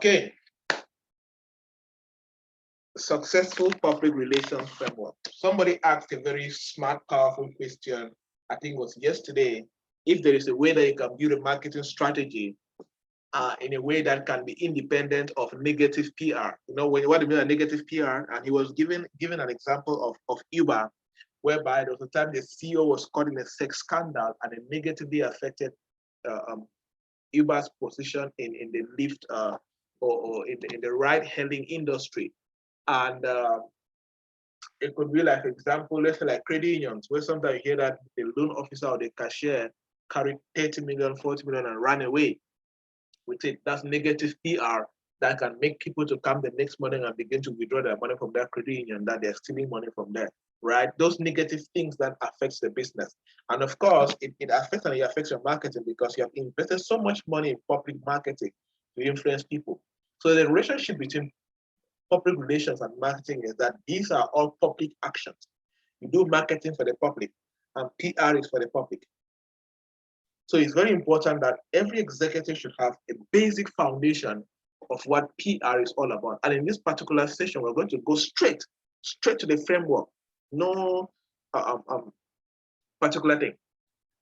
Okay, successful public relations framework. Somebody asked a very smart, powerful question, I think it was yesterday, if there is a way that you can build a marketing strategy in a way that can be independent of negative PR. You know, what do you mean by negative PR? And he was given an example of Uber, whereby there was a time the CEO was caught in a sex scandal and it negatively affected Uber's position in the Lyft or in the ride-hailing industry. And it could be like, for example, let's say like credit unions, where sometimes you hear that the loan officer or the cashier carried 30 million, 40 million and ran away with it. That's negative PR that can make people to come the next morning and begin to withdraw their money from that credit union that they're stealing money from there, right? Those negative things that affects the business. And of course, it affects and it affects your marketing because you have invested so much money in public marketing to influence people. So the relationship between public relations and marketing is that these are all public actions. You do marketing for the public and PR is for the public. So it's very important that every executive should have a basic foundation of what PR is all about. And in this particular session, we're going to go straight to the framework. No particular thing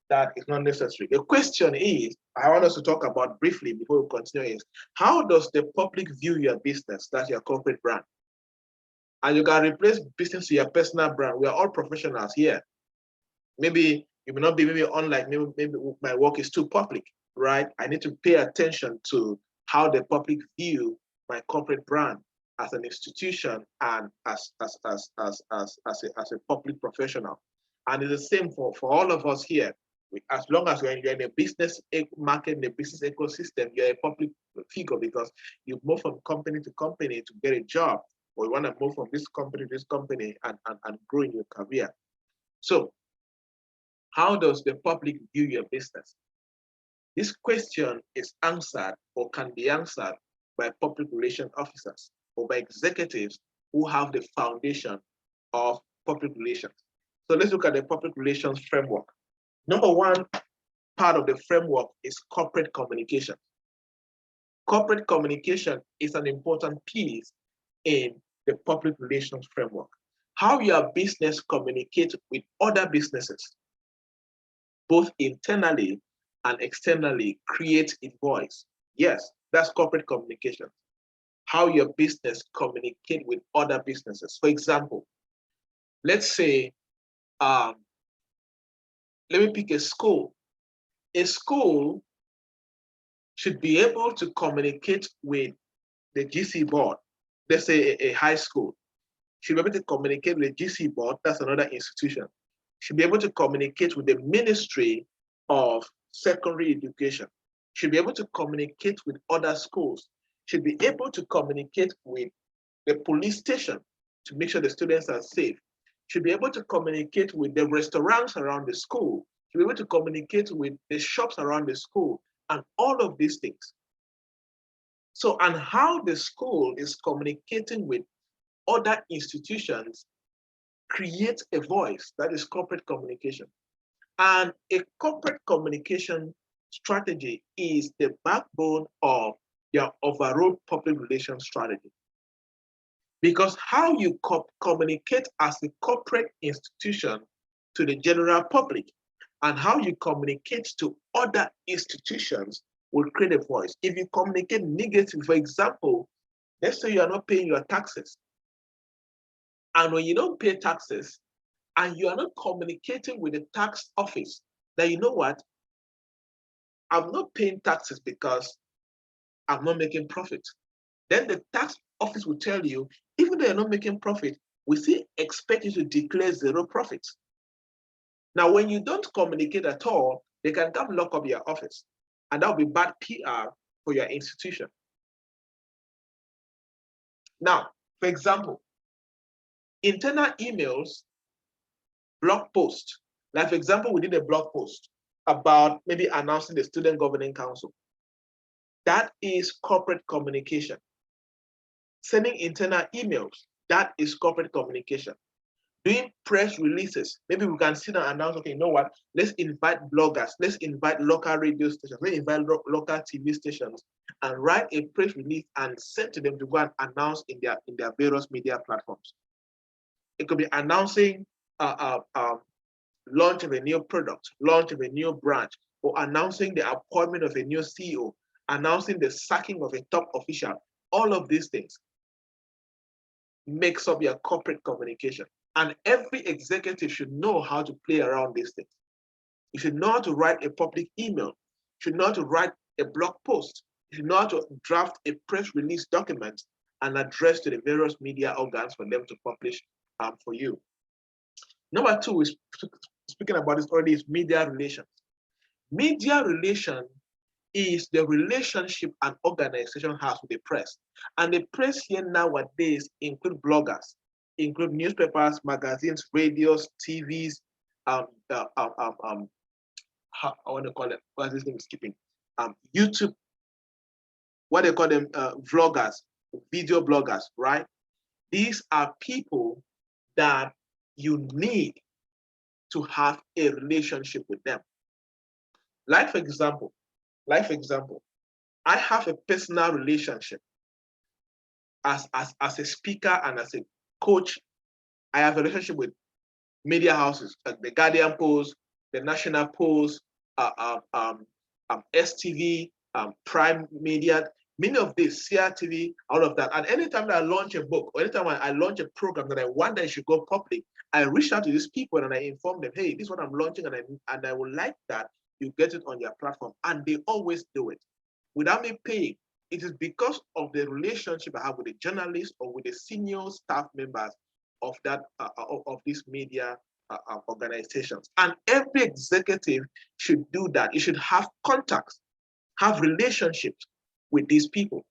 that is not necessary. The question is, I want us to talk about briefly before we continue is, how does the public view your business, that's your corporate brand? And you can replace business to your personal brand. We are all professionals here. Maybe it may not be, maybe unlike, maybe my work is too public, right? I need to pay attention to how the public view my corporate brand as an institution and as a public professional. And it's the same for all of us here. As long as you're in a business market, in a business ecosystem, you're a public figure because you move from company to company to get a job, or you want to move from this company to this company and grow in your career. So how does the public view your business? This question is answered or can be answered by public relations officers or by executives who have the foundation of public relations. So let's look at the public relations framework. Number one part of the framework is corporate communication. Corporate communication is an important piece in the public relations framework. How your business communicates with other businesses, both internally and externally, creates a voice. Yes, that's corporate communication. How your business communicates with other businesses. For example, let's say, let me pick a school. A school should be able to communicate with the GC board. Let's say a high school should be able to communicate with the GC board, that's another institution. Should be able to communicate with the Ministry of Secondary Education. Should be able to communicate with other schools. Should be able to communicate with the police station to make sure the students are safe. Should be able to communicate with the restaurants around the school. Should be able to communicate with the shops around the school, and all of these things. So, and how the school is communicating with other institutions creates a voice, that is corporate communication. And a corporate communication strategy is the backbone of your overall public relations strategy. Because how you communicate as a corporate institution to the general public and how you communicate to other institutions will create a voice. If you communicate negative, for example, let's say you are not paying your taxes. And when you don't pay taxes and you are not communicating with the tax office that, you know what, I'm not paying taxes because I'm not making profit. Then the tax office will tell you, even though you're not making profit, we still expect you to declare zero profits. Now, when you don't communicate at all, they can come lock up your office, and that will be bad PR for your institution. Now, for example, internal emails, blog posts. Like, for example, we did a blog post about maybe announcing the Student Governing Council. That is corporate communication. Sending internal emails, that is corporate communication. doing press releases. Maybe we can sit down and announce, okay, you know what? Let's invite bloggers, let's invite local radio stations, let's invite local TV stations, and write a press release and send to them to go and announce in their various media platforms. It could be announcing launch of a new product, launch of a new branch, or announcing the appointment of a new CEO, announcing the sacking of a top official. All of these things makes up your corporate communication. And every executive should know how to play around these things. You should know how to write a public email. You should know how to write a blog post. You should know how to draft a press release document and address to the various media organs for them to publish for you. Number two is, speaking about this already, is media relations. Media relation is the relationship an organization has with the press. And the press here nowadays include bloggers, include newspapers, magazines, radios, TVs, I want to call it, what's this thing skipping? YouTube, what they call them, vloggers, video bloggers, right? These are people that you need to have a relationship with them. Like for example, I have a personal relationship as a speaker and as a coach. I have a relationship with media houses like the Guardian Post, the National Post, STV, Prime Media, many of these, CRTV, all of that. And anytime that I launch a book, or anytime I launch a program that I want that it should go public, I reach out to these people and I inform them, hey, this is what I'm launching, and I would like that you get it on your platform. And they always do it without me paying. It is because of the relationship I have with the journalists or with the senior staff members of that of these media organizations. And every executive should do that. You should have contacts, have relationships with these people.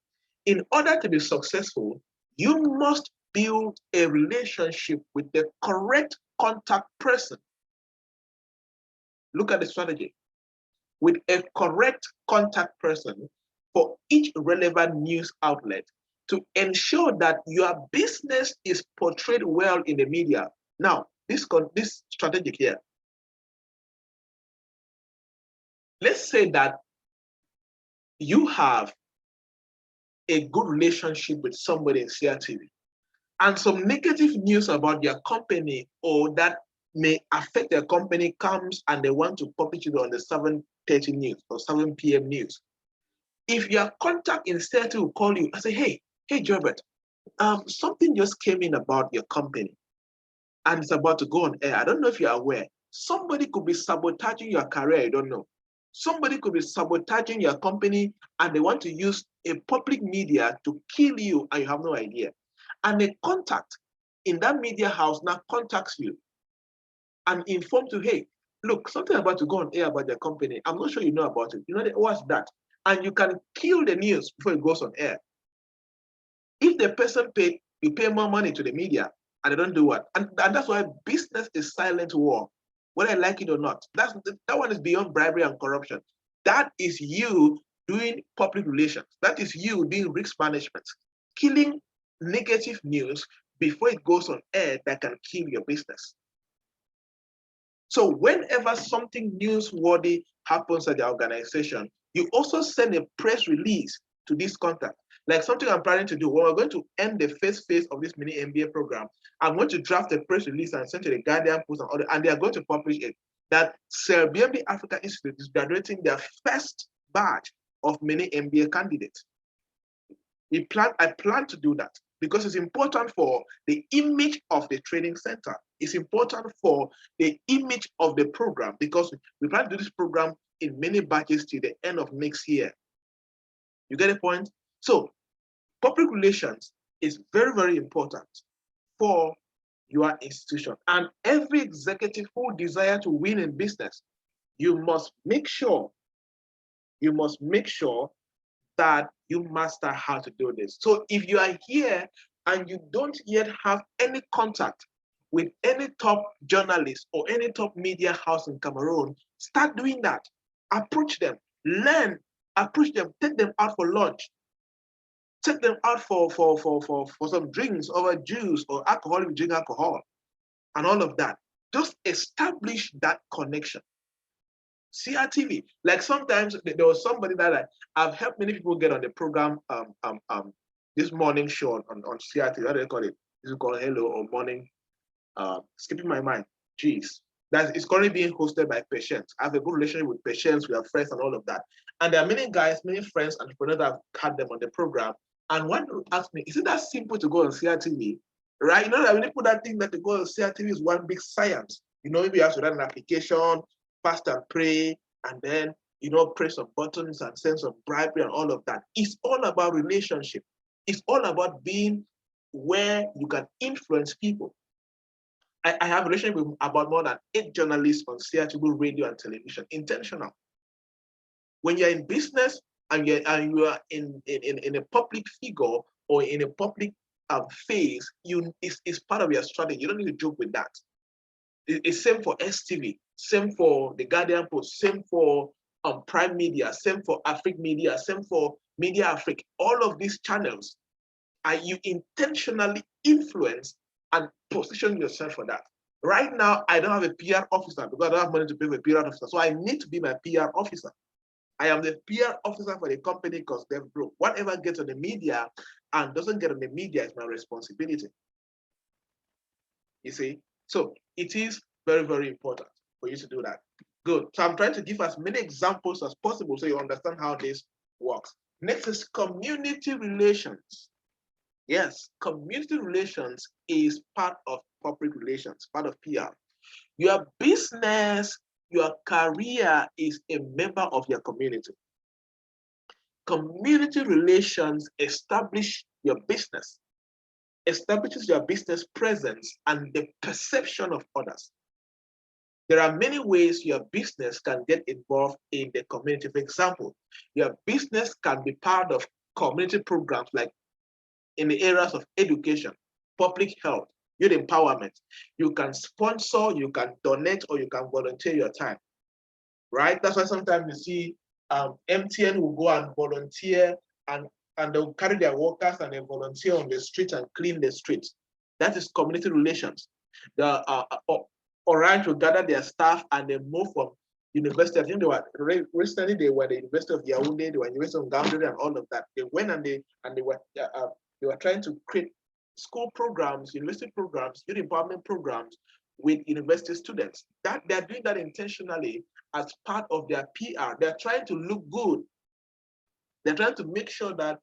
In order to be successful, you must build a relationship with the correct contact person. Look at the strategy. With a correct contact person for each relevant news outlet to ensure that your business is portrayed well in the media. Now, this strategic here. Let's say that you have a good relationship with somebody in CRTV, and some negative news about your company or that may affect their company comes and they want to publish it on the 7:30 news or 7 p.m. news. If your contact instead will call you and say, hey, Jobert, something just came in about your company and it's about to go on air. I don't know if you're aware. Somebody could be sabotaging your career, you don't know. Somebody could be sabotaging your company and they want to use a public media to kill you and you have no idea. And a contact in that media house now contacts you and informs you, hey, look, something about to go on air about your company. I'm not sure you know about it. You know, what's that? And you can kill the news before it goes on air. If the person paid, you pay more money to the media and they don't do what? And that's why business is silent war, whether I like it or not. That one is beyond bribery and corruption. That is you doing public relations. That is you doing risk management, killing negative news before it goes on air that can kill your business. So whenever something newsworthy happens at the organization, you also send a press release to this contact. Like something I'm planning to do, when we're going to end the first phase of this Mini-MBA program, I'm going to draft a press release and send to the Guardian Post and they are going to publish it. That BNB Africa Institute is graduating their first batch of Mini-MBA candidates. I plan to do that because it's important for the image of the training center. It's important for the image of the program because we plan to do this program in many batches till the end of next year. You get the point? So public relations is very, very important for your institution. And every executive who desires to win in business, you must make sure that you master how to do this. So if you are here and you don't yet have any contact with any top journalist or any top media house in Cameroon, start doing that. Approach them, learn, approach them, take them out for lunch, take them out for some drinks or juice or alcohol if you drink alcohol. and all of that. Just establish that connection. CRTV, like sometimes there was somebody that I've helped many people get on the program, this morning show on CRTV. What do they call it? Is it called Hello or Morning? Skipping my mind. Jeez. It's currently being hosted by Patience. I have a good relationship with Patience. We are friends and all of that. And there are many guys, many friends, entrepreneurs that have had them on the program. And one asked me, is it that simple to go on CRTV? Right? You know that when people that think that to go on CRTV is one big science. You know, maybe you have to run an application, fast and pray, and then, you know, press some buttons and send some bribery and all of that. It's all about relationship. It's all about being where you can influence people. I have a relationship with about more than 8 journalists on CRTV radio and television, intentional. When you're in business and you are in a public figure or in a public phase, it's part of your strategy. You don't need to joke with that. It's same for STV, same for the Guardian Post, same for Prime Media, same for Africa Media, same for Media Africa. All of these channels, are you intentionally influence and position yourself for that? Right now, I don't have a PR officer because I don't have money to pay for a PR officer. So I need to be my PR officer. I am the PR officer for the company because they're broke. Whatever gets on the media and doesn't get on the media is my responsibility. You see? So it is very, very important for you to do that. Good. So I'm trying to give as many examples as possible so you understand how this works. Next is community relations. Yes, community relations is part of public relations, part of PR. Your business, your career is a member of your community. Community relations establish your business, establishes your business presence and the perception of others. There are many ways your business can get involved in the community. For example, your business can be part of community programs like in the areas of education, public health, youth empowerment. You can sponsor, you can donate, or you can volunteer your time, right? That's why sometimes you see MTN will go and volunteer and they'll carry their workers and they volunteer on the street and clean the streets. That is community relations. The Orange will gather their staff and they move from university. I think they were recently they were the University of Yaoundé, they were University of Gambia and all of that. They went and they were trying to create school programs, university programs, youth empowerment programs with university students. That they're doing that intentionally as part of their PR. They're trying to look good. They're trying to make sure that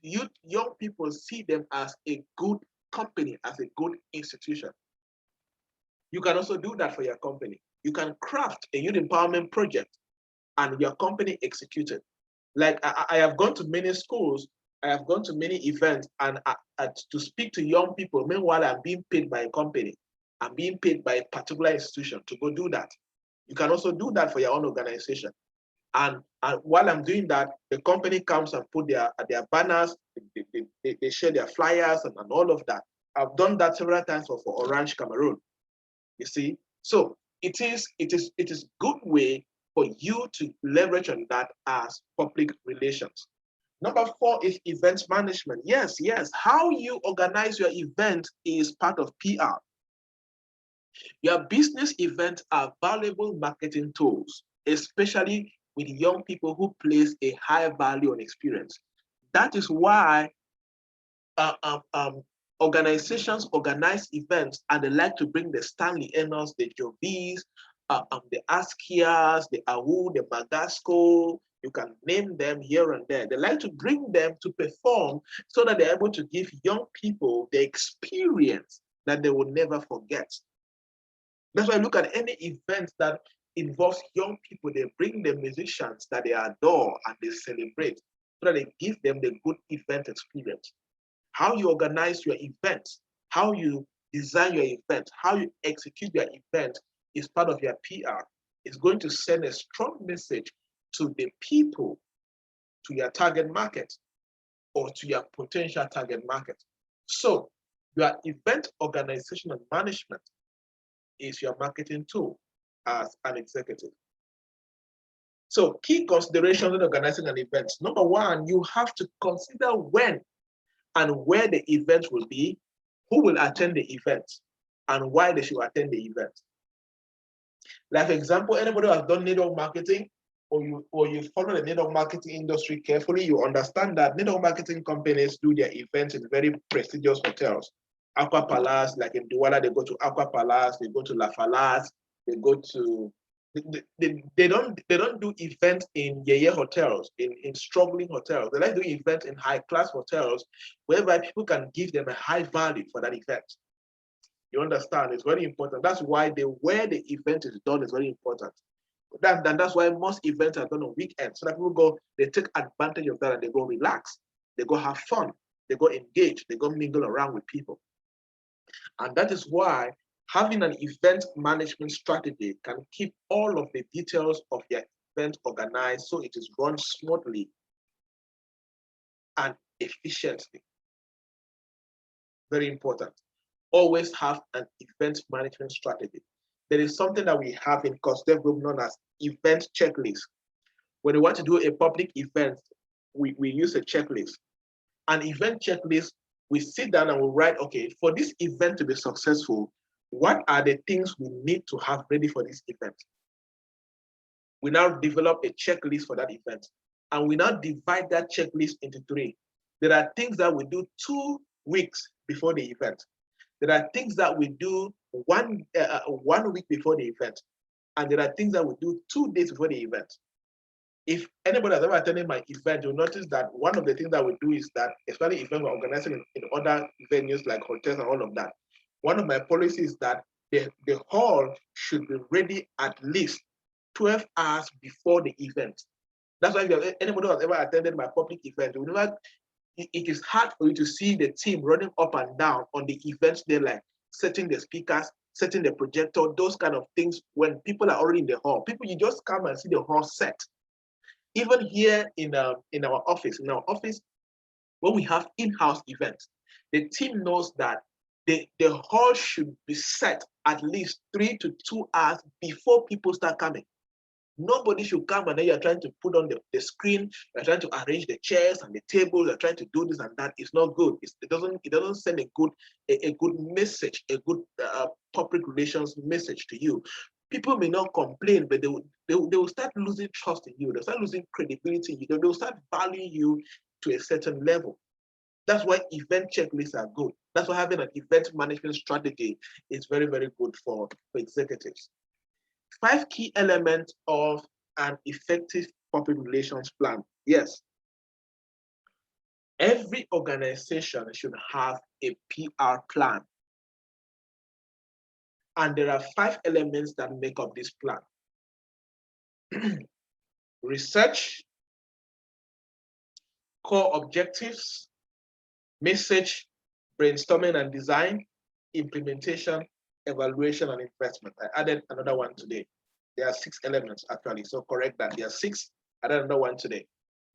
young people see them as a good company, as a good institution. You can also do that for your company. You can craft a youth empowerment project and your company execute it. Like I have gone to many schools, I have gone to many events and to speak to young people. Meanwhile, I'm being paid by a company. I'm being paid by a particular institution to go do that. You can also do that for your own organization. And while I'm doing that, the company comes and put their banners, they share their flyers and all of that. I've done that several times for Orange Cameroon. You see, so it is good way for you to leverage on that as public relations. Number 4 is event management. Yes, how you organize your event is part of PR. Your business events are valuable marketing tools, especially with young people who place a high value on experience. That is why organizations organize events and they like to bring the Stanley Enners, the Jovis, the Askias, the Awu, the Magasco, you can name them here and there. They like to bring them to perform so that they're able to give young people the experience that they will never forget. That's why I look at any event that involves young people, they bring the musicians that they adore and they celebrate so that they give them the good event experience. How you organize your events, how you design your event, how you execute your event is part of your PR. It's going to send a strong message to the people, to your target market, or to your potential target market. So your event organization and management is your marketing tool as an executive. So key considerations in organizing an event. Number 1, you have to consider when and where the event will be, who will attend the event. and why they should attend the event. Like, for example, anybody who has done network marketing, or you follow the network marketing industry carefully, you understand that network marketing companies do their events in very prestigious hotels. Aqua Palace, like in Douala, they go to Aqua Palace, they go to La Falaise, they go to they don't do events in hotels, in struggling hotels. They like doing events in high class hotels, whereby people can give them a high value for that event. You understand? It's very important. That's why where the event is done is very important. That's why most events are done on weekends. So that people go, they take advantage of that and they go relax, they go have fun, they go engage, they go mingle around with people. And that is why having an event management strategy can keep all of the details of your event organized so it is run smoothly and efficiently. Very important. Always have an event management strategy. There is something that we have in Costev Group known as event checklist. When we want to do a public event, we use a checklist. An event checklist, we sit down and we write, okay, for this event to be successful, what are the things we need to have ready for this event? We now develop a checklist for that event. And we now divide that checklist into 3. There are things that we do 2 weeks before the event. There are things that we do 1 week before the event. And there are things that we do 2 days before the event. If anybody has ever attended my event, you'll notice that one of the things that we do is that, especially if we're organizing in other venues like hotels and all of that, one of my policies is that the hall should be ready at least 12 hours before the event. That's why if anybody who has ever attended my public event, it is hard for you to see the team running up and down on the events day, like setting the speakers, setting the projector, those kind of things when people are already in the hall. People, you just come and see the hall set. Even here in our office, when we have in-house events, the team knows that the hall should be set at least 3 to 2 hours before people start coming. Nobody should come and then you're trying to put on the screen, you're trying to arrange the chairs and the tables, you're trying to do this and that. It's not good. It doesn't send a good message, a good public relations message to you. People may not complain, but they will start losing trust in you. They'll start losing credibility in you. They'll start valuing you to a certain level. That's why event checklists are good. That's why having an event management strategy is very, very good for executives. 5 key elements of an effective public relations plan. Yes. Every organization should have a PR plan. And there are 5 elements that make up this plan. Research, core objectives, message, brainstorming and design, implementation, evaluation, and investment. I added another one today. There are 6 elements actually, so correct that. There are 6, I added another one today.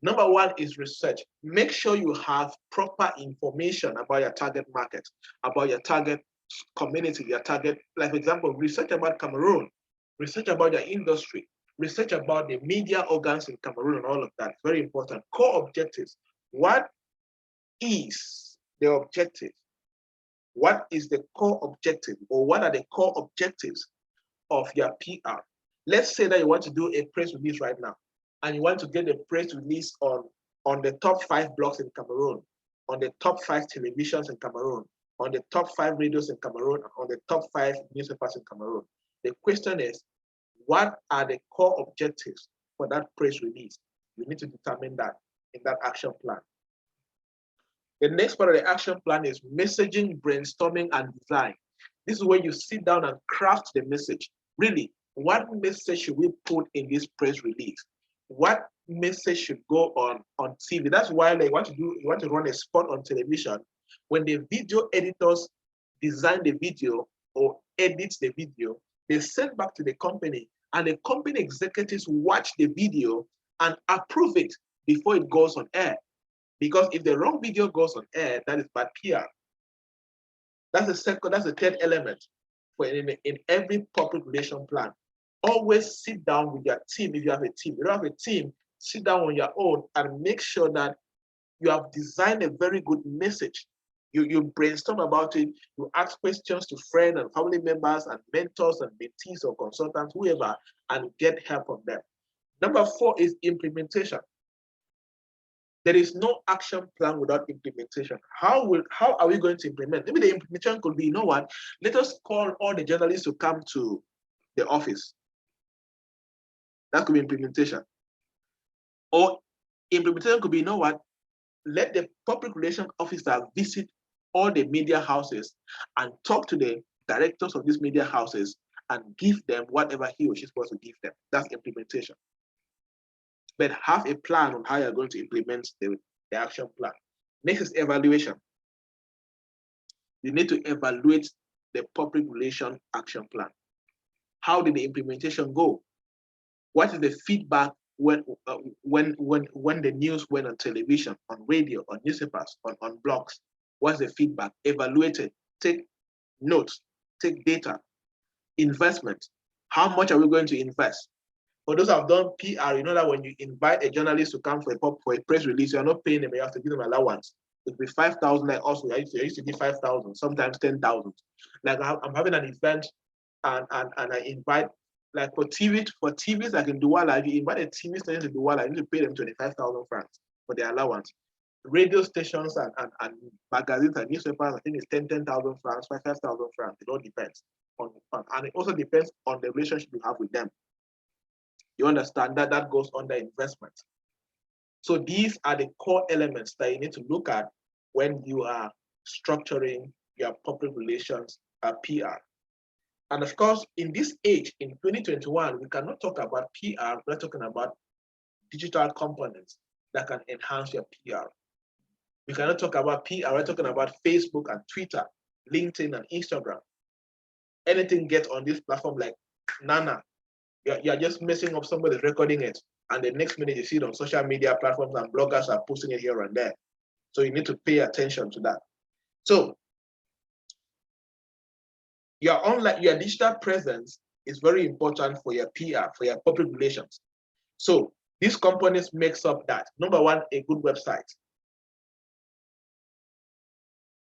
Number 1 is research. Make sure you have proper information about your target market, about your target community, your target, like for example, research about Cameroon, research about your industry, research about the media organs in Cameroon and all of that. Very important. Core objectives. What is the objective? What is the core objective, or what are the core objectives of your PR? Let's say that you want to do a press release right now, and you want to get a press release on the top 5 blogs in Cameroon, on the top 5 televisions in Cameroon, on the top 5 radios in Cameroon, on the top 5 newspapers in Cameroon. The question is, what are the core objectives for that press release? You need to determine that in that action plan. The next part of the action plan is messaging, brainstorming, and design. This is where you sit down and craft the message. Really, what message should we put in this press release? What message should go on TV? That's why you want to run a spot on television. When the video editors design the video or edit the video, they send back to the company, and the company executives watch the video and approve it before it goes on air. Because if the wrong video goes on air, that is bad PR. That's the third element for in every public relation plan. Always sit down with your team if you have a team. If you don't have a team, sit down on your own and make sure that you have designed a very good message You brainstorm about it, you ask questions to friends and family members and mentors and mentees or consultants, whoever, and get help from them. Number 4 is implementation. There is no action plan without implementation. How are we going to implement? Maybe the implementation could be, you know what, let us call all the journalists to come to the office. That could be implementation. Or implementation could be, you know what, let the public relations officer visit all the media houses and talk to the directors of these media houses and give them whatever he or she is supposed to give them. That's implementation. But have a plan on how you're going to implement the action plan. Next is evaluation. You need to evaluate the public relations action plan. How did the implementation go? What is the feedback when the news went on television, on radio, on newspapers, on blogs? What's the feedback? Evaluate it. Take notes. Take data. Investment. How much are we going to invest? For those who have done PR, you know that when you invite a journalist to come for a press release, you're not paying them, you have to give them allowance. It'll be 5,000, like also, I used to give 5,000, sometimes 10,000. Like I'm having an event and I invite, like for TVs like in Douala, if you invite a TV station to Douala, you need to pay them 25,000 francs for their allowance. Radio stations and magazines and newspapers, I think it's 10,000 francs, 5,000 francs. It all depends and it also depends on the relationship you have with them. You understand that goes under investment. So these are the core elements that you need to look at when you are structuring your public relations PR. And of course, in this age, in 2021, we cannot talk about PR. We're talking about digital components that can enhance your PR. We cannot talk about PR. We're talking about Facebook and Twitter, LinkedIn and Instagram. Anything gets on this platform like Nana, you're just messing up, somebody's recording it, and the next minute you see it on social media platforms and bloggers are posting it here and there. So you need to pay attention to that. So your digital presence is very important for your PR, for your public relations. So these components makes up that. Number 1, a good website.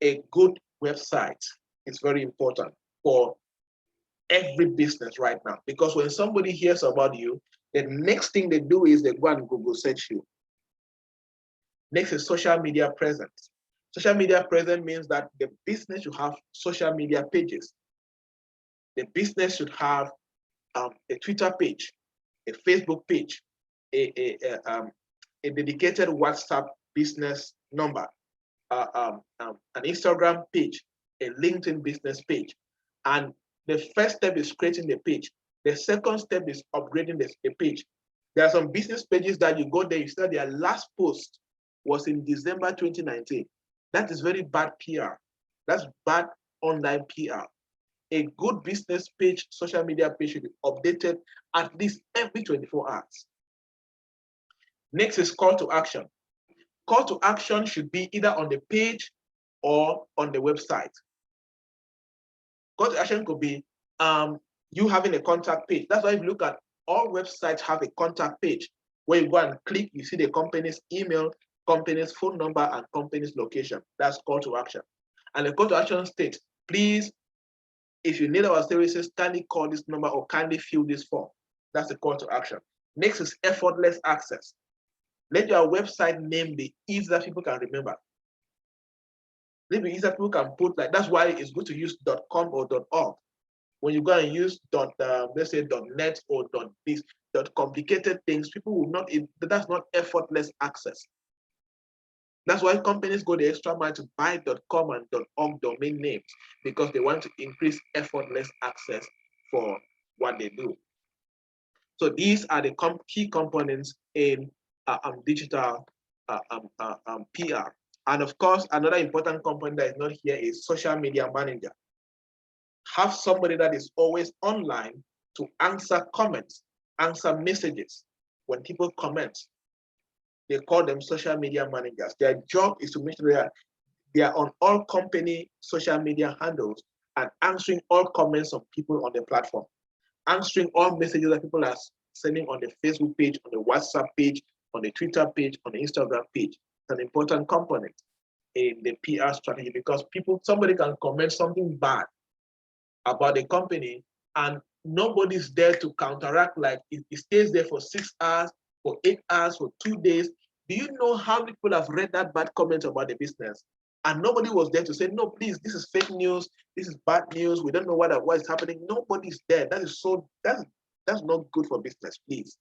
A good website is very important for every business right now, because when somebody hears about you, the next thing they do is they go and Google search you. Next is social media presence. Social media presence means that the business should have social media pages. The business should have a Twitter page, a Facebook page, a dedicated WhatsApp business number, an Instagram page, a LinkedIn business page. And the first step is creating the page. The second step is upgrading the page. There are some business pages that you go there, you see that their last post was in December 2019. That is very bad PR. That's bad online PR. A good business page, social media page should be updated at least every 24 hours. Next is call to action. Call to action should be either on the page or on the website. Call to action could be you having a contact page. That's why if you look at all websites have a contact page where you go and click, you see the company's email, company's phone number, and company's location. That's call to action. And the call to action states, please, if you need our services, kindly call this number or kindly fill this form. That's the call to action. Next is effortless access. Let your website name be easy that people can remember. Let it be easy that people can put, like, that's why it's good to use .com or .org. When you go and use let's say .net or .this, complicated things, people will not, that's not effortless access. That's why companies go the extra mile to buy .com and .org domain names, because they want to increase effortless access for what they do. So these are the key components in digital PR. And of course, another important component that is not here is social media manager. Have somebody that is always online to answer comments, answer messages. When people comment, they call them social media managers. Their job is to make sure they are on all company social media handles and answering all comments of people on the platform, answering all messages that people are sending on the Facebook page, on the WhatsApp page, on the Twitter page, on the Instagram page. It's an important component. in the PR strategy, because somebody can comment something bad about the company and nobody's there to counteract. Like it stays there for 6 hours, for 8 hours, for 2 days. Do you know how many people have read that bad comment about the business? And nobody was there to say, no, please, this is fake news, this is bad news, we don't know what is happening. Nobody's there. That's not good for business, please.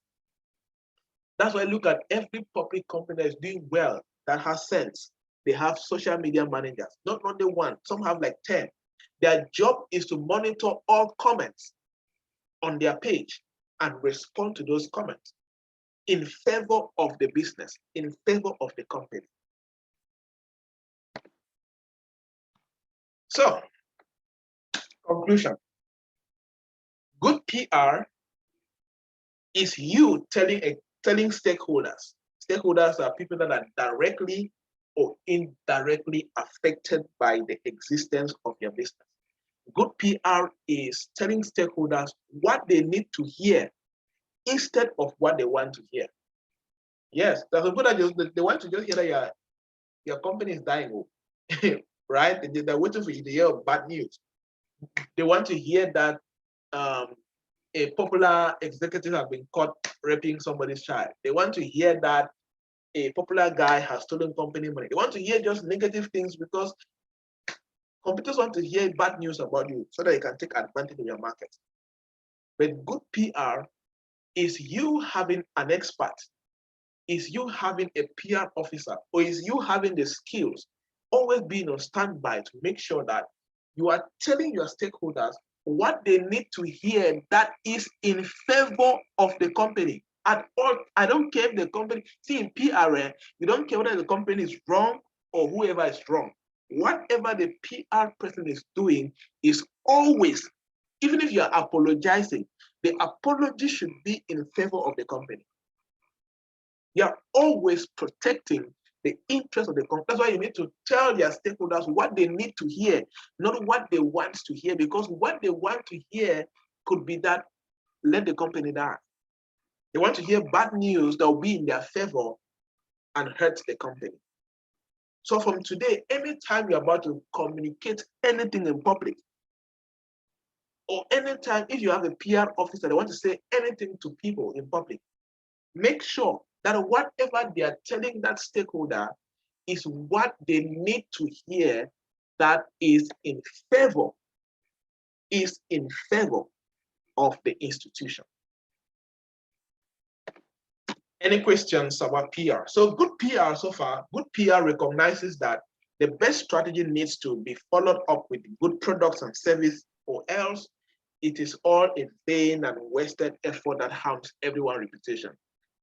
That's why I look at every public company that is doing well, that has sense. They have social media managers, not only one, some have like 10. Their job is to monitor all comments on their page and respond to those comments in favor of the business, in favor of the company. So, conclusion. Good PR is you telling stakeholders. Stakeholders are people that are directly or indirectly affected by the existence of your business. Good PR is telling stakeholders what they need to hear instead of what they want to hear. Yes, there's some people that they want to just hear that your company is dying, right? They're waiting for you to hear bad news. They want to hear that a popular executive has been caught raping somebody's child. They want to hear that a popular guy has stolen company money. They want to hear just negative things because competitors want to hear bad news about you so that they can take advantage of your market. But good PR is you having an expert, is you having a PR officer, or is you having the skills, always being on standby to make sure that you are telling your stakeholders what they need to hear that is in favor of the company. At all, I don't care if the company, see in PR, you don't care whether the company is wrong or whoever is wrong. Whatever the PR person is doing is always, even if you are apologizing, the apology should be in favor of the company. You are always protecting the interest of the company. That's why you need to tell their stakeholders what they need to hear, not what they want to hear, because what they want to hear could be that let the company die. They want to hear bad news that will be in their favor and hurt the company. So from today, anytime you're about to communicate anything in public, or anytime if you have a PR officer that want to say anything to people in public, make sure that whatever they are telling that stakeholder is what they need to hear that is in favor of the institution. Any questions about PR? So good PR so far, good PR recognizes that the best strategy needs to be followed up with good products and service, or else it is all in vain and wasted effort that harms everyone's reputation.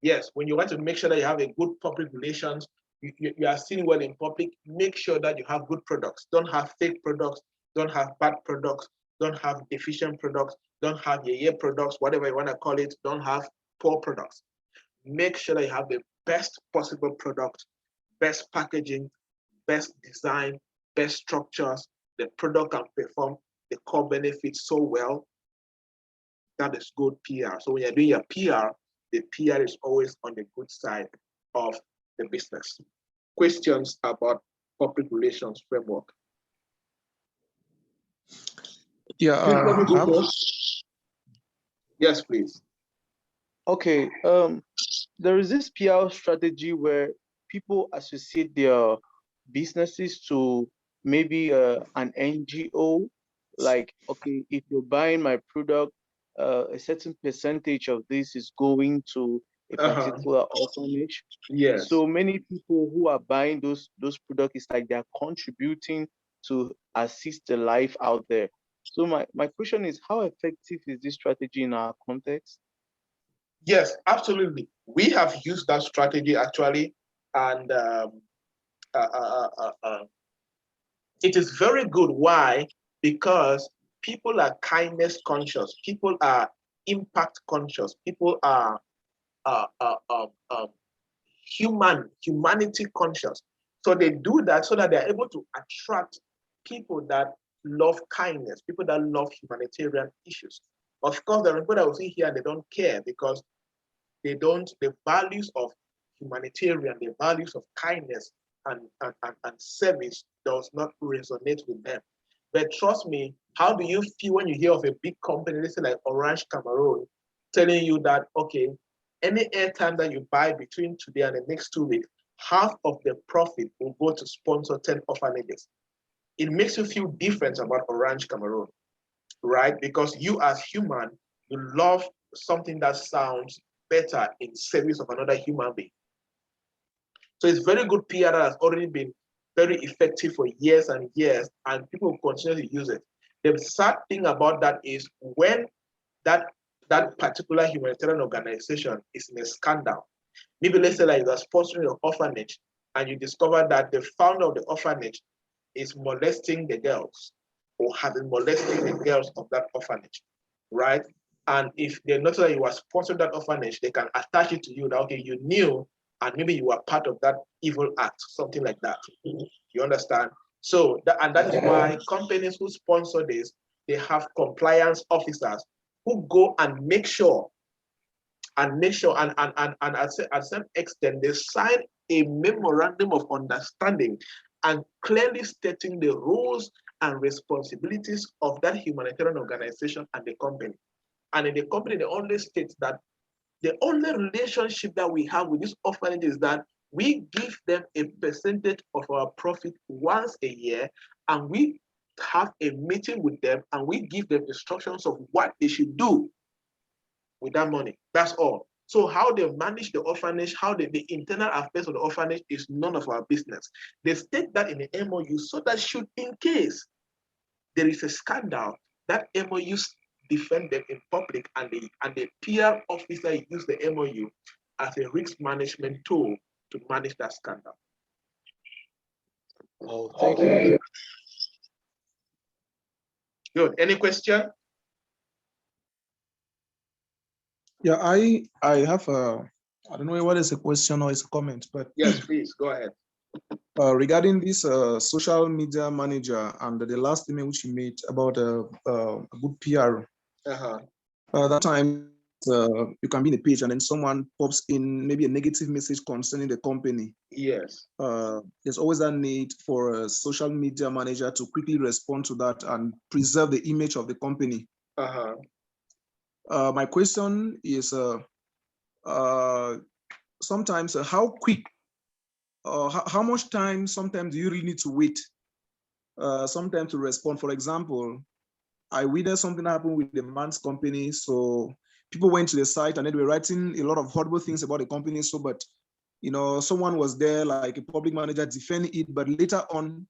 Yes, when you want to make sure that you have a good public relations, you are seen well in public, make sure that you have good products. Don't have fake products, don't have bad products, don't have deficient products, don't have yeah products, whatever you want to call it, don't have poor products. Make sure that you have the best possible product, best packaging, best design, best structures. The product can perform the core benefits so well. That is good PR. So when you're doing your PR, the PR is always on the good side of the business. Questions about public relations framework? Yeah, Please let me go first. Yes, please. Okay, there is this PR strategy where people associate their businesses to maybe an NGO. Like, okay, if you're buying my product, a certain percentage of this is going to a particular orphanage. Yes. So many people who are buying those products, it's like they're contributing to assist the life out there. So my question is, how effective is this strategy in our context? Yes, absolutely. We have used that strategy actually, and it is very good. Why? Because people are kindness conscious. People are impact conscious. People are humanity conscious. So they do that so that they're able to attract people that love kindness, people that love humanitarian issues. Of course, there are people that will see here and they don't care because the values of humanitarian, the values of kindness and service does not resonate with them. But trust me, how do you feel when you hear of a big company, let's say like Orange Cameroon, telling you that, okay, any airtime that you buy between today and the next 2 weeks, half of the profit will go to sponsor 10 orphanages. It makes you feel different about Orange Cameroon, right? Because you as human, you love something that sounds better in service of another human being. So it's very good PR that has already been very effective for years and years, and people will continue to use it. The sad thing about that is when that particular humanitarian organization is in a scandal. Maybe let's say like you are sponsoring an orphanage and you discover that the founder of the orphanage is molesting the girls or has been molesting the girls of that orphanage, right? And if they notice that you are sponsoring that orphanage, they can attach it to you that, okay, you knew and maybe you were part of that evil act, something like that. You understand? So, that is why companies who sponsor this, they have compliance officers who go and make sure and at some extent they sign a memorandum of understanding and clearly stating the rules and responsibilities of that humanitarian organization and the company. And in the company, they only state that the only relationship that we have with this orphanage is that we give them a percentage of our profit once a year, and we have a meeting with them and we give them instructions of what they should do with that money. That's all. So how they manage the orphanage, how the internal affairs of the orphanage is none of our business. They state that in the MOU so that should, in case there is a scandal, that MOU defend them in public, and the PR officer use the MOU as a risk management tool to manage that scandal. Oh, thank you. Good. Any question? Yeah, I have a, I don't know whether it's a question or it's a comment, but yes, please go ahead. Regarding this social media manager and the last email which you made about a good PR, that time you can be in a page and then someone pops in maybe a negative message concerning the company. Yes. There's always that need for a social media manager to quickly respond to that and preserve the image of the company. My question is sometimes how quick, how much time sometimes do you really need to wait sometimes to respond? For example, I witnessed something happen with the man's company. So people went to the site and they were writing a lot of horrible things about the company. So, but you know, someone was there like a public manager defending it, but later on,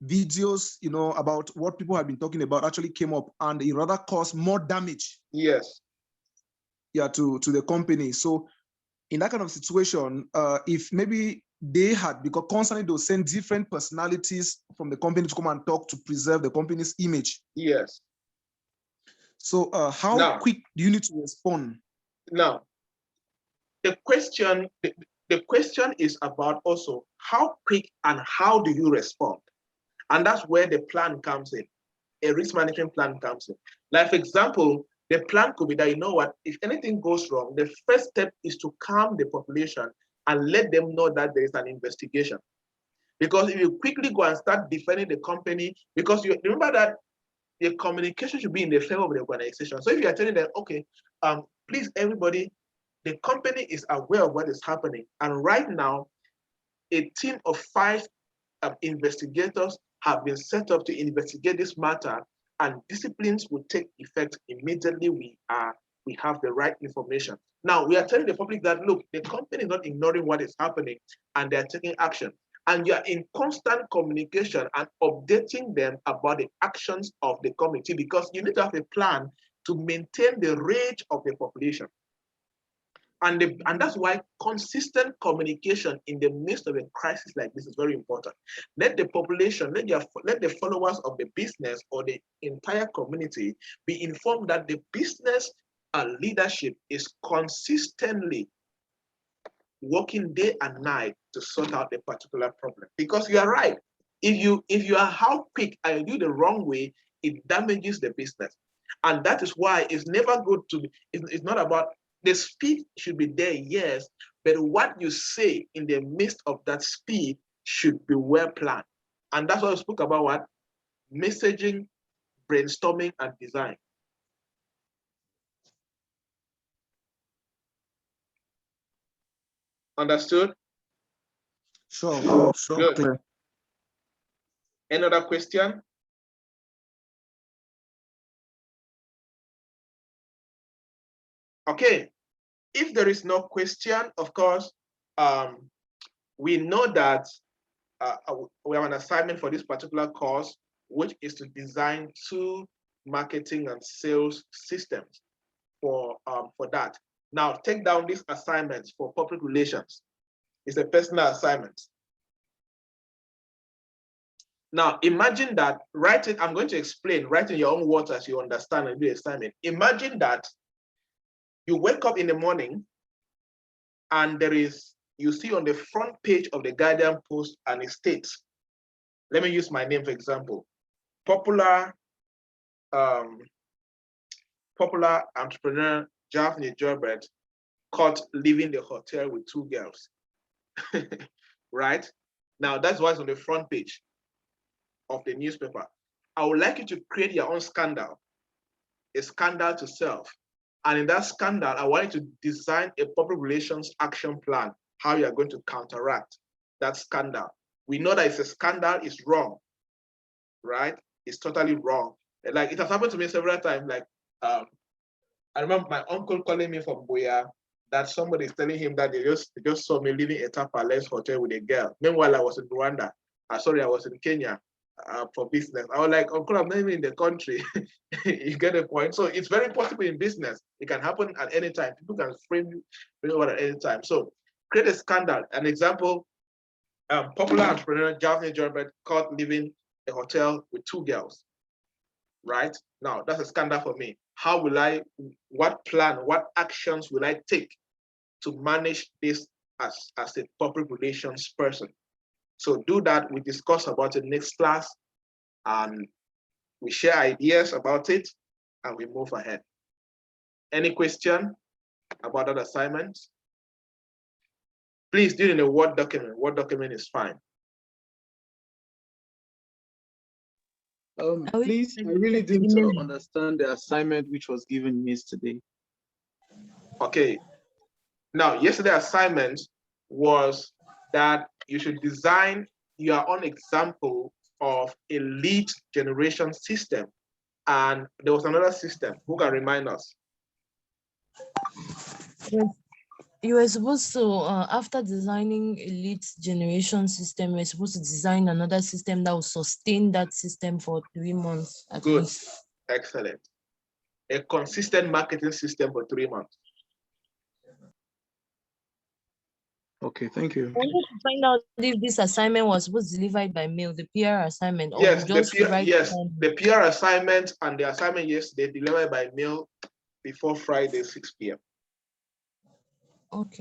videos, you know, about what people have been talking about actually came up, and it rather caused more damage. Yes. Yeah, to the company. So in that kind of situation, if maybe they had, because constantly they'll send different personalities from the company to come and talk to preserve the company's image. Yes. So how quick do you need to respond? Now, the question is about also how quick and how do you respond? And that's where the plan comes in. A risk management plan comes in. Like, for example, the plan could be that, you know what, if anything goes wrong, the first step is to calm the population and let them know that there is an investigation. Because if you quickly go and start defending the company, because you remember that the communication should be in the favor of the organization. So if you are telling them, okay, please, everybody, the company is aware of what is happening. And right now, a team of 5 investigators have been set up to investigate this matter, and disciplines will take effect immediately we have the right information. Now, we are telling the public that, look, the company is not ignoring what is happening and they're taking action. And you are in constant communication and updating them about the actions of the committee, because you need to have a plan to maintain the rage of the population. And that's why consistent communication in the midst of a crisis like this is very important. Let the population, let the followers of the business or the entire community be informed that the business leadership is consistently working day and night to sort out a particular problem. Because you are right. If you are how quick and you do the wrong way, it damages the business. And that is why it's never good to be, it's not about, the speed should be there, yes, but what you say in the midst of that speed should be well planned. And that's why we spoke about what? Messaging, brainstorming, and design. Understood? Sure. Good. Clear. Any other question? Okay. If there is no question, of course, we know that we have an assignment for this particular course, which is to design 2 marketing and sales systems for that. Now, take down these assignments for public relations. It's a personal assignment. Now, imagine that, write it, I'm going to explain, write in your own words as you understand and do the assignment. Imagine that you wake up in the morning and you see on the front page of the Guardian Post and it states, let me use my name for example, popular entrepreneur Japhne Jorbert caught leaving the hotel with 2 girls. Right? Now that's what's on the front page of the newspaper. I would like you to create your own scandal, a scandal to self. And in that scandal, I want you to design a public relations action plan, how you are going to counteract that scandal. We know that it's a scandal, it's wrong, right? It's totally wrong. Like it has happened to me several times. Like I remember my uncle calling me from Boya that somebody is telling him that they just saw me leaving a Tapales hotel with a girl. Meanwhile, I was in Rwanda. I was in Kenya for business. I was like, uncle, I'm not even in the country. You get the point? So it's very possible in business. It can happen at any time. People can frame you at any time. So create a scandal. An example, popular entrepreneur Japhne Jorbert caught leaving a hotel with 2 girls. Right? Now, that's a scandal for me. What plan, what actions will I take to manage this as a public relations person? So do that. We discuss about it next class and we share ideas about it and we move ahead. Any question about that assignment? Please do it in a Word document. Word document is fine. Please, I really didn't understand the assignment which was given yesterday. Okay. Now, yesterday's assignment was that you should design your own example of a lead generation system. And there was another system. Who can remind us? You were supposed to, after designing a lead generation system, we're supposed to design another system that will sustain that system for 3 months at Good. least. Excellent. A consistent marketing system for 3 months. Okay, thank you. I wanted to find out if this assignment was supposed to be delivered by mail, the PR assignment, or Yes, just the PR assignment and the assignment yesterday delivered by mail before Friday, 6 p.m. Okay.